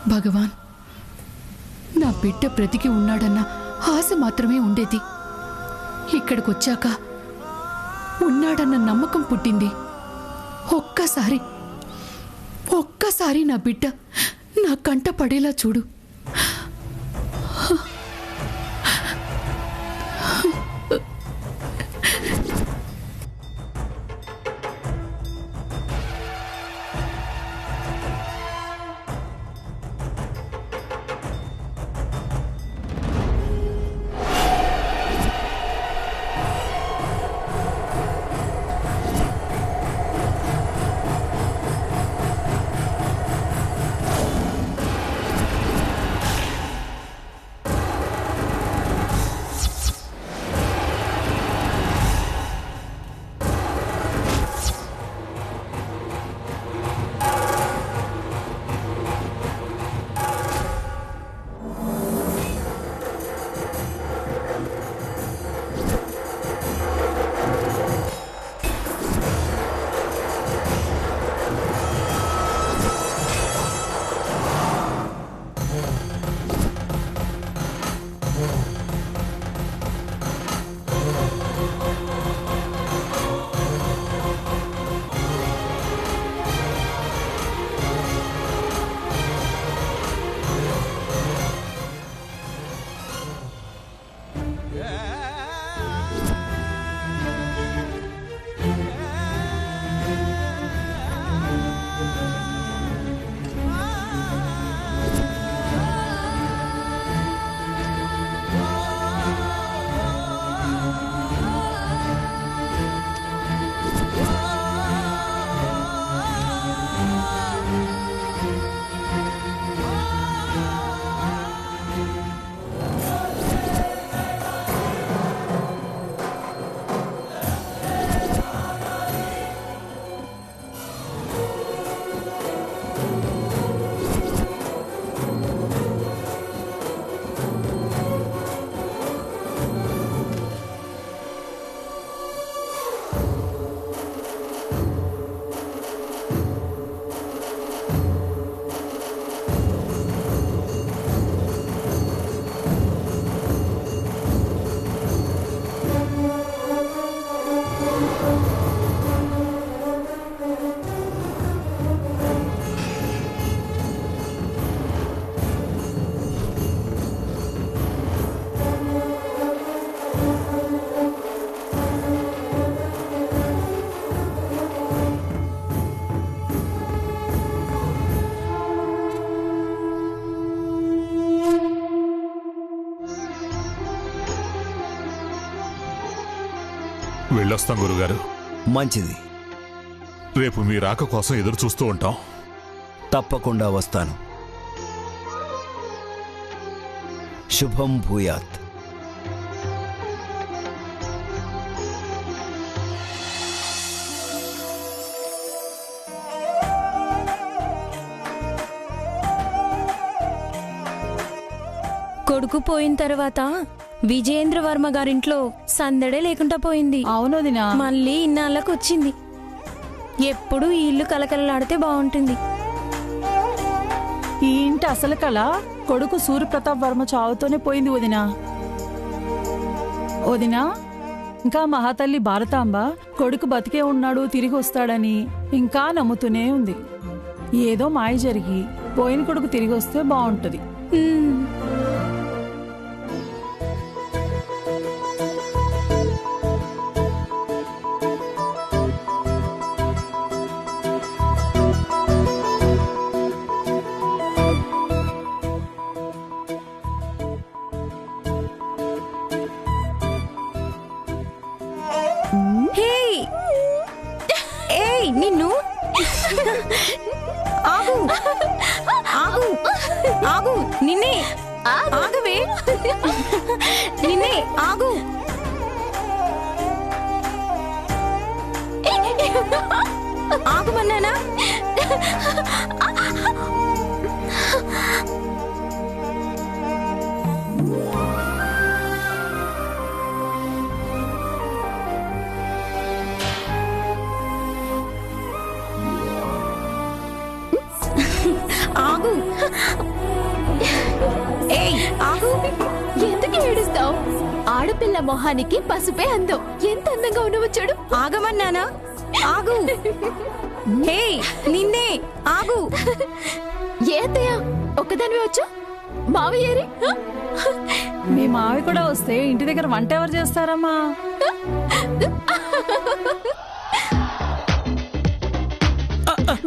భగవాన్, నా బిడ్డ బ్రతికి ఉన్నాడన్న ఆశ మాత్రమే ఉండేది. ఇక్కడికొచ్చాక ఉన్నాడన్న నమ్మకం పుట్టింది. ఒక్కసారి నా బిడ్డ నా కంట పడేలా చూడు. వెళ్ళొస్తాం గురుగారు. మంచిది. రేపు మీ రాక కోసం ఎదురు చూస్తూ ఉంటాం. తప్పకుండా వస్తాను. శుభం భూయాత్. కొడుకు పోయిన తర్వాత విజయేంద్రవర్మ గారింట్లో సందడే లేకుండా పోయింది. అవునదినా, మళ్ళీ ఇన్నాళ్ళకు వచ్చింది. ఎప్పుడు ఈ ఇల్లు కలకలలాడితే బాగుంటుంది. ఈ ఇంటి అసలు కళ కొడుకు సూర్యప్రతాప్ వర్మ చావుతోనే పోయింది వదినా. వదినా, ఇంకా మహాతల్లి భారతాంబ కొడుకు బతికే ఉన్నాడు, తిరిగి వస్తాడని ఇంకా నమ్ముతూనే ఉంది. ఏదో మాయ జరిగి పోయిన కొడుకు తిరిగి వస్తే బాగుంటుంది. నిన్ను ఆగు ఆగు ఆగు నిన్నే ఆగవే నిన్నే ఆగు ఆగుమన్నానా? ఆగు మొహానికి పసుపే అందం. ఎంత అందంగా ఉన్నావో చూడు. ఆగమన్నానా? ఆగు. హే, నిన్నే ఆగు. ఏ అత్తయ్య ఒక్కదానివే వచ్చు? మావయ్యేరి? మీ మావి కూడా వస్తే ఇంటి దగ్గర వంట ఎవరు చేస్తారమ్మా?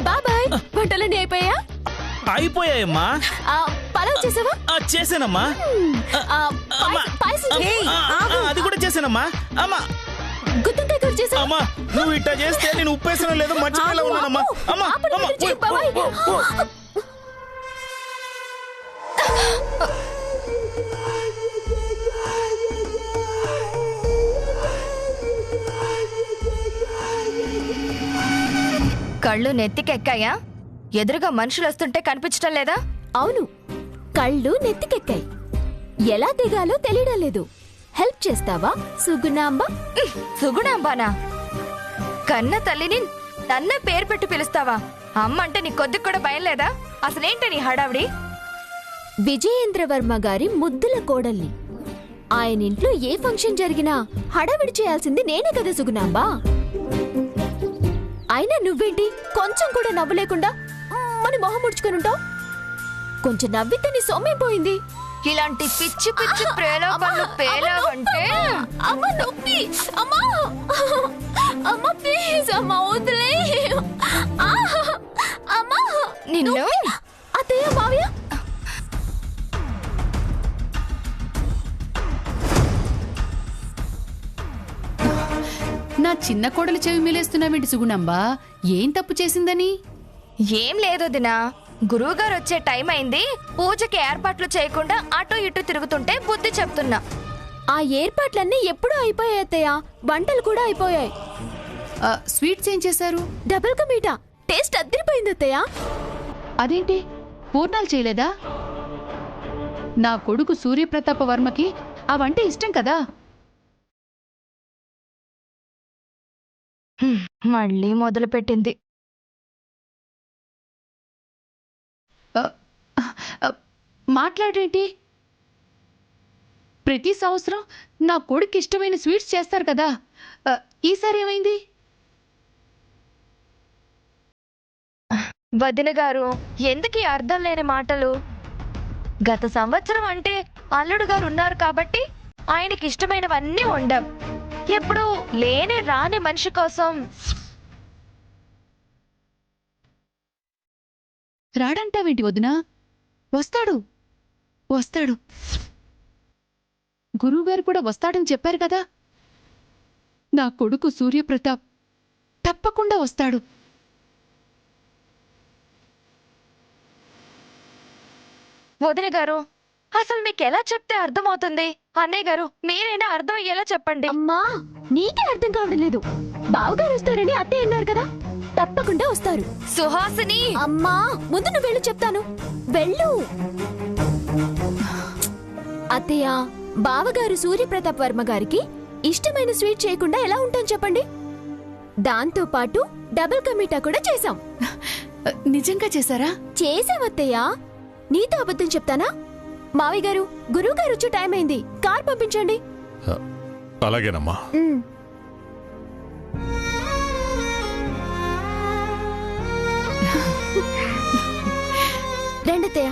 బాబాయ్, వంటలన్నీ అయిపోయా? అయిపోయాయమ్మా. పలావ్ చేసావా? చేశానమ్మా. పాయసం అది కూడా చేశానమ్మా. అమ్మా, గుత్తంకాయ కూర చేసావా? అమ్మా, నువ్వు ఇట్టా చేస్తే నేను ఉప్పేసానో లేదో మర్చిపోయేలా ఉన్నానమ్మా. అమ్మా, బాబాయ్. కళ్ళు నెత్తికెక్కాయా? ఎదురుగా మనుషులు వస్తుంటే కనిపించటం లేదా? అవును, కళ్ళు నెత్తికెక్కాయి. ఎలా దిగాలో తెలియడం లేదు. హెల్ప్ చేస్తావా సుగుణాంబ? సుగుణాంబానా? కన్న తల్లిని నన్న పేరు పెట్టి పిలుస్తావా? అమ్మ అంటే నీ కొద్దిగా కూడా భయం లేదా? అసలేంటి నీ హడావిడి? విజయేంద్రవర్మ గారి ముద్దుల కోడల్ని. ఆయన ఇంట్లో ఏ ఫంక్షన్ జరిగినా హడావిడి చేయాల్సింది నేనే కదా సుగుణాంబా. అయినా నువ్వేంటి కొంచెం కూడా నవ్వు లేకుండా మన మొహం ముడుచుకునుంటావు? కొంచెం నవ్వితే నీ సొమ్మేం పోయింది? ఇలాంటి పిచ్చి పిచ్చి ప్రేలోపంలో పేలావంటే అమ్మ నొప్పి. అమ్మా అమ్మ ప్లీజ్ అమ్మ వదిలే. అమ్మా నిన్ను. అత్తయ్య, మావయ్య, నా చిన్న కోడలు చెవి మీలేస్తున్నావేంటి సుగుణంబా? ఏం తప్పు చేసిందని? ఏం లేదు దినా, గురువుగారు వచ్చే టైం అయింది. పూజకి ఏర్పాట్లు చేయకుండా అటు ఇటు తిరుగుతుంటే బుద్ధి చెప్తున్నా. ఆ ఏర్పాట్లన్నీ ఎప్పుడూ అయిపోయాయి అత్తయ్య. వంటలు కూడా అయిపోయాయి. స్వీట్స్ ఏం చేశారు? డబుల్ కా మీఠా టేస్ట్ అద్దరిపోయింది అత్తయ్య. అదేంటి, పూర్ణాలు చేయలేదా? నా కొడుకు సూర్యప్రతాప వర్మకి ఆ వంట ఇష్టం కదా. మళ్ళీ మొదలు పెట్టింది. మాట్లాడేంటి? ప్రతి సంవత్సరం నా కొడుకు ఇష్టమైన స్వీట్స్ చేస్తారు కదా. ఈసారి ఏమైంది? వదిన గారు, ఎందుకు ఈ అర్థం లేని మాటలు? గత సంవత్సరం అంటే అల్లుడు గారు ఉన్నారు కాబట్టి ఆయనకి ఇష్టమైనవన్నీ వండాం. ఎప్పుడు లేని రాని మనిషి కోసం రాడంటావేంటి వదినా? వస్తాడు, వస్తాడు. గురువుగారు కూడా వస్తాడని చెప్పారు కదా. నా కొడుకు సూర్యప్రతాప్ తప్పకుండా వస్తాడు. వదిన గారు, అసలు మీకు ఎలా చెప్తే అర్థమవుతుంది? అన్నయ్య గారు, మీరైనా అర్థం అయ్యేలా చెప్పండి. అమ్మా, నీకే అర్థం కావడం లేదు. బావగారు వస్తారని అత్తయ్య అన్నారు కదా, తప్పకుండా వస్తారు. సుహాసిని, అమ్మా, ముందు నువ్వు వెళ్ళు, చెప్తాను. వెళ్ళు. అత్తయ్య, బావగారు సూర్యప్రతాప్ వర్మ గారికి ఇష్టమైన స్వీట్ చేయకుండా ఎలా ఉంటాను చెప్పండి. దాంతో పాటు డబుల్ కా మీఠా కూడా చేశాం. నిజంగా చేశారా? చేశాం అత్తయ్య. నీతో అబద్ధం చెప్తానా? మావయ్య గారు, గురువు గారు వచ్చే టైం అయింది. కార్ పంపించండి. అలాగేనమ్మా. రండి అత్తయ్య.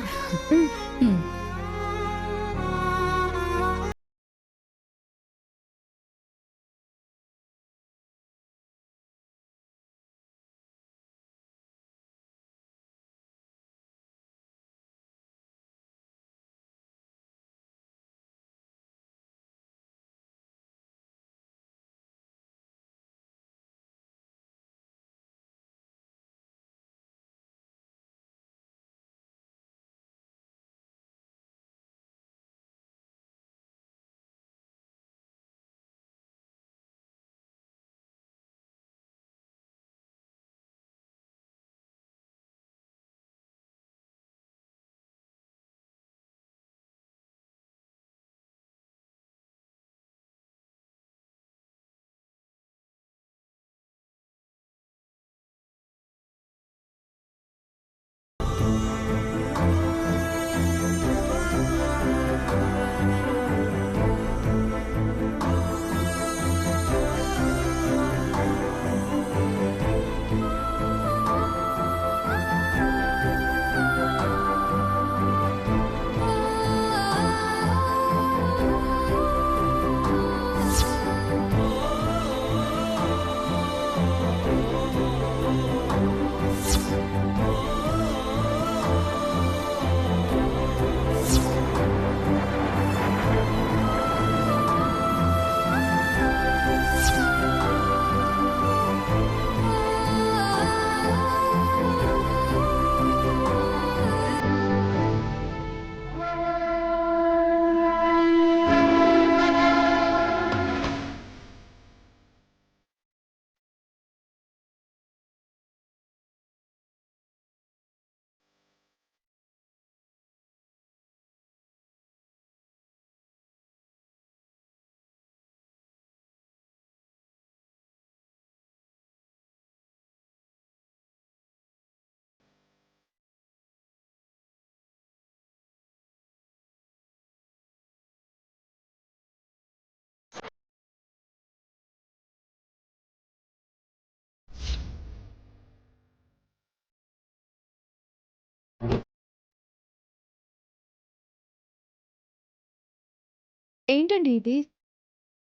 ఏంటండి ఇది?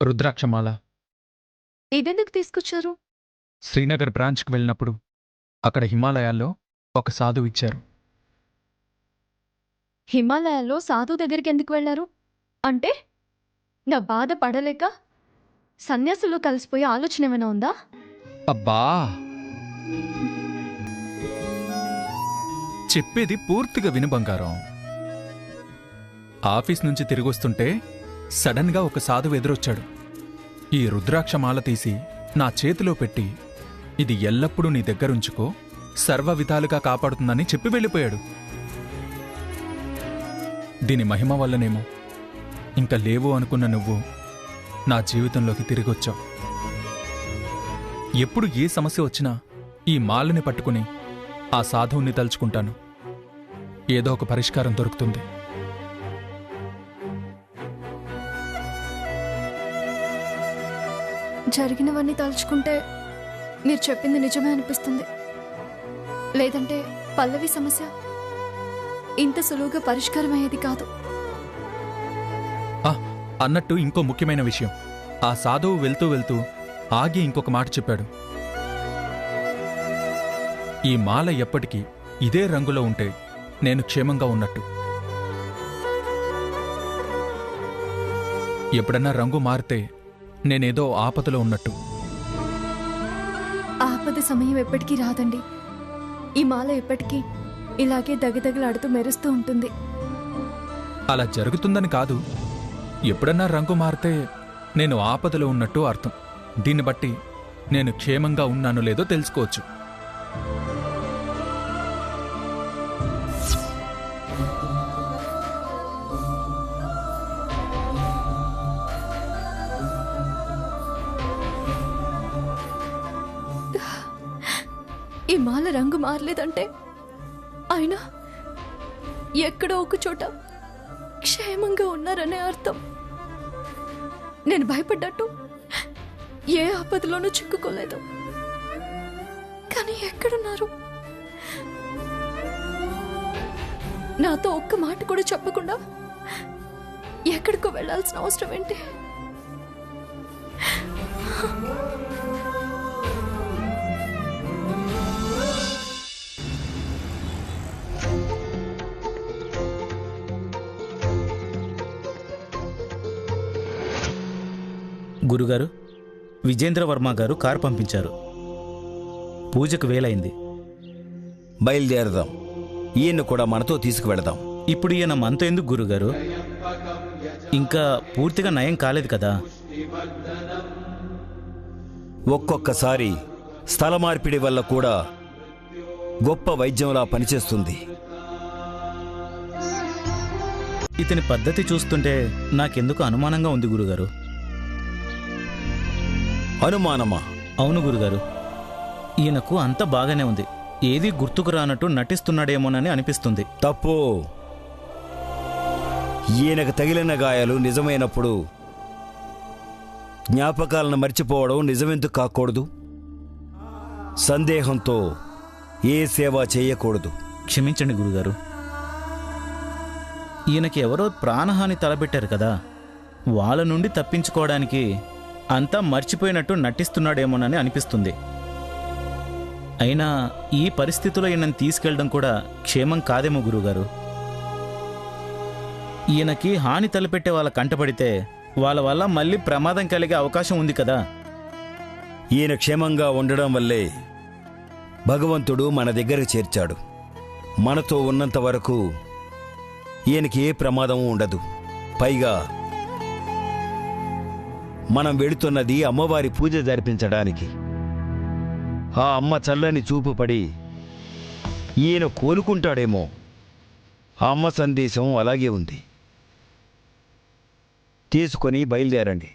రుద్రాక్షమాల ఇదెందుకు తీసుకొచ్చారు? శ్రీనగర్ బ్రాంచ్కి వెళ్ళినప్పుడు అక్కడ హిమాలయాల్లో ఒక సాధువు ఇచ్చారు. హిమాలయాల్లో సాధు దగ్గరికి ఎందుకు వెళ్ళారు? అంటే నా బాధ పడలేక సన్యాసుల్లో కలిసిపోయే ఆలోచన ఏమైనా ఉందా? అబ్బా, చెప్పేది పూర్తిగా విను బంగారం. ఆఫీస్ నుంచి తిరిగొస్తుంటే సడన్గా ఒక సాధువు ఎదురొచ్చాడు. ఈ రుద్రాక్షమాల తీసి నా చేతిలో పెట్టి, ఇది ఎల్లప్పుడూ నీ దగ్గరుంచుకో, సర్వ విధాలుగా కాపాడుతుందని చెప్పి వెళ్ళిపోయాడు. దీని మహిమ వల్లనేమో ఇంకా లేవు అనుకున్న నువ్వు నా జీవితంలోకి తిరిగొచ్చావు. ఎప్పుడు ఏ సమస్య వచ్చినా ఈ మాలని పట్టుకుని ఆ సాధువుని తలుచుకుంటాను. ఏదో ఒక పరిష్కారం దొరుకుతుంది. జరిగినవన్నీ తలుచుకుంటే మీరు చెప్పింది నిజమే అనిపిస్తుంది. లేదంటే పల్లవి సమస్య ఇంత సులువుగా పరిష్కారం అయ్యేది కాదు. అన్నట్టు ఇంకో ముఖ్యమైన విషయం, ఆ సాధువు వెళ్తూ వెళ్తూ ఆగి ఇంకొక మాట చెప్పాడు. ఈ మాల ఎప్పటికీ ఇదే రంగులో ఉంటే నేను క్షేమంగా ఉన్నట్టు. ఎప్పుడన్నా రంగు మారితే నేనేదో ఆపదలో ఉన్నట్టు. ఆపద సమయం ఎప్పటికీ రాదండి. ఈ మాల ఎప్పటికీ ఇలాగే దగదగలాడుతూ మెరుస్తూ ఉంటుంది. అలా జరుగుతుందని కాదు, ఎప్పుడన్నా రంగు మారితే నేను ఆపదలో ఉన్నట్టు అర్థం. దీన్ని బట్టి నేను క్షేమంగా ఉన్నానో లేదో తెలుసుకోవచ్చు. ఈ మాల రంగు మారలేదంటే ఆయన ఎక్కడో ఒక చోట క్షేమంగా ఉన్నారనే అర్థం. నేను భయపడ్డట్టు ఏ ఆపదలోనూ చిక్కుకోలేదు. కానీ ఎక్కడున్నారు? నాతో ఒక్క మాట కూడా చెప్పకుండా ఎక్కడికో వెళ్ళాల్సిన అవసరం ఏంటి? గురుగారు, విజేంద్రవర్మ గారు కారు పంపించారు. పూజకు వేలైంది. బయలుదేరదాం. ఈయన్ని కూడా మనతో తీసుకువెళదాం. ఇప్పుడు ఈయన మనతో ఎందుకు గురుగారు? ఇంకా పూర్తిగా నయం కాలేదు కదా. ఒక్కొక్కసారి స్థల మార్పిడి వల్ల కూడా గొప్ప వైద్యంలా పనిచేస్తుంది. ఇతని పద్ధతి చూస్తుంటే నాకెందుకు అనుమానంగా ఉంది గురుగారు. అనుమానమా? అవును గురుగారు, ఈయనకు అంత బాగానే ఉంది. ఏదీ గుర్తుకు రానట్టు నటిస్తున్నాడేమోనని అనిపిస్తుంది. తప్పు. ఈయనకు తగిలిన గాయాలు నిజమైనప్పుడు జ్ఞాపకాలను మర్చిపోవడం నిజమెందుకు కాకూడదు? సందేహంతో ఏ సేవ చేయకూడదు. క్షమించండి గురుగారు. ఈయనకి ఎవరో ప్రాణహాని తలబెట్టారు కదా, వాళ్ళ నుండి తప్పించుకోవడానికి అంతా మర్చిపోయినట్టు నటిస్తున్నాడేమోనని అనిపిస్తుంది. అయినా ఈ పరిస్థితిలో ఈయనని తీసుకెళ్లడం కూడా క్షేమం కాదేమో గురుగారు. ఈయనకి హాని తలపెట్టే వాళ్ళ కంటపడితే వాళ్ళ వల్ల మళ్ళీ ప్రమాదం కలిగే అవకాశం ఉంది కదా. ఈయన క్షేమంగా ఉండడం వల్లే భగవంతుడు మన దగ్గరకు చేర్చాడు. మనతో ఉన్నంత వరకు ఈయనకి ఏ ప్రమాదం ఉండదు. పైగా మనం వెళుతున్నది అమ్మవారి పూజ జరిపించడానికి. ఆ అమ్మ చల్లని చూపు పడి ఈయన కోలుకుంటాడేమో. ఆ అమ్మ సందేశం అలాగే ఉంది. తీసుకొని బయలుదేరండి.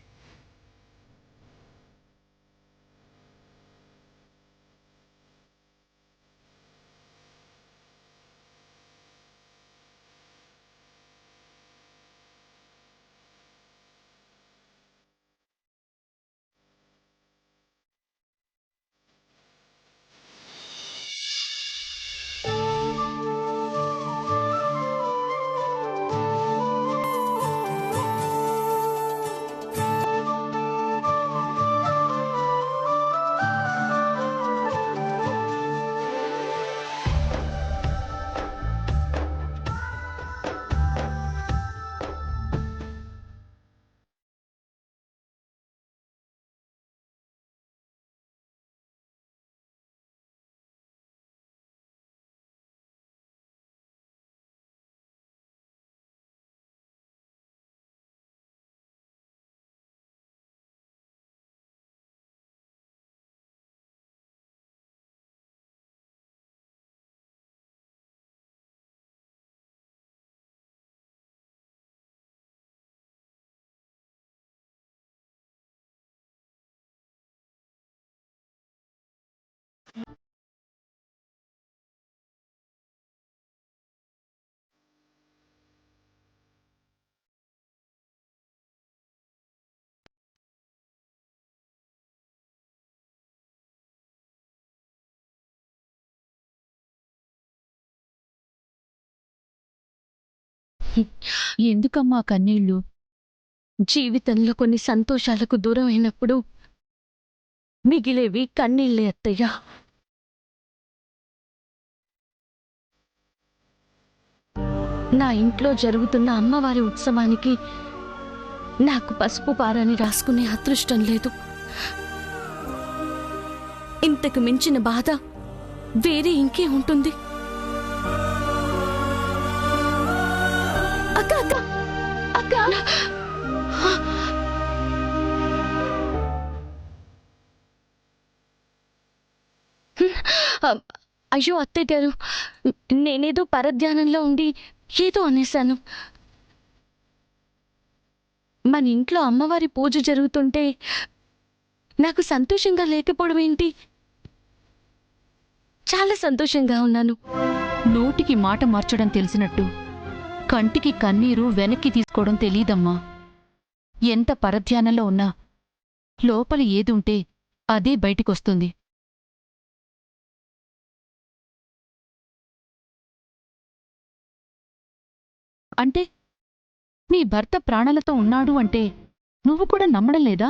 ఎందుకమ్మా కన్నీళ్ళు? జీవితంలో కొన్ని సంతోషాలకు దూరం అయినప్పుడు మిగిలేవి కన్నీళ్ళే అత్తయ్య. నా ఇంట్లో జరుగుతున్న అమ్మవారి ఉత్సవానికి నాకు పసుపు పారాని రాసుకునే అదృష్టం లేదు. ఇంతకు మించిన బాధ వేరే ఇంకే ఉంటుంది. అక్క అక్క అక్క అయ్యో అత్తయ్య గారు, నేనేదో పరధ్యానంలో ఉండి ఏదో అనేశాను. మన ఇంట్లో అమ్మవారి పూజ జరుగుతుంటే నాకు సంతోషంగా లేకపోవడం ఏంటి? చాలా సంతోషంగా ఉన్నాను. నోటికి మాట మార్చడం తెలిసినట్టు కంటికి కన్నీరు వెనక్కి తీసుకోవడం తెలీదమ్మా. ఎంత పరధ్యానంలో ఉన్నా లోపల ఏదుంటే అదే బయటికొస్తుంది. అంటే నీ భర్త ప్రాణాలతో ఉన్నాడు అంటే నువ్వు కూడా నమ్మడం లేదా?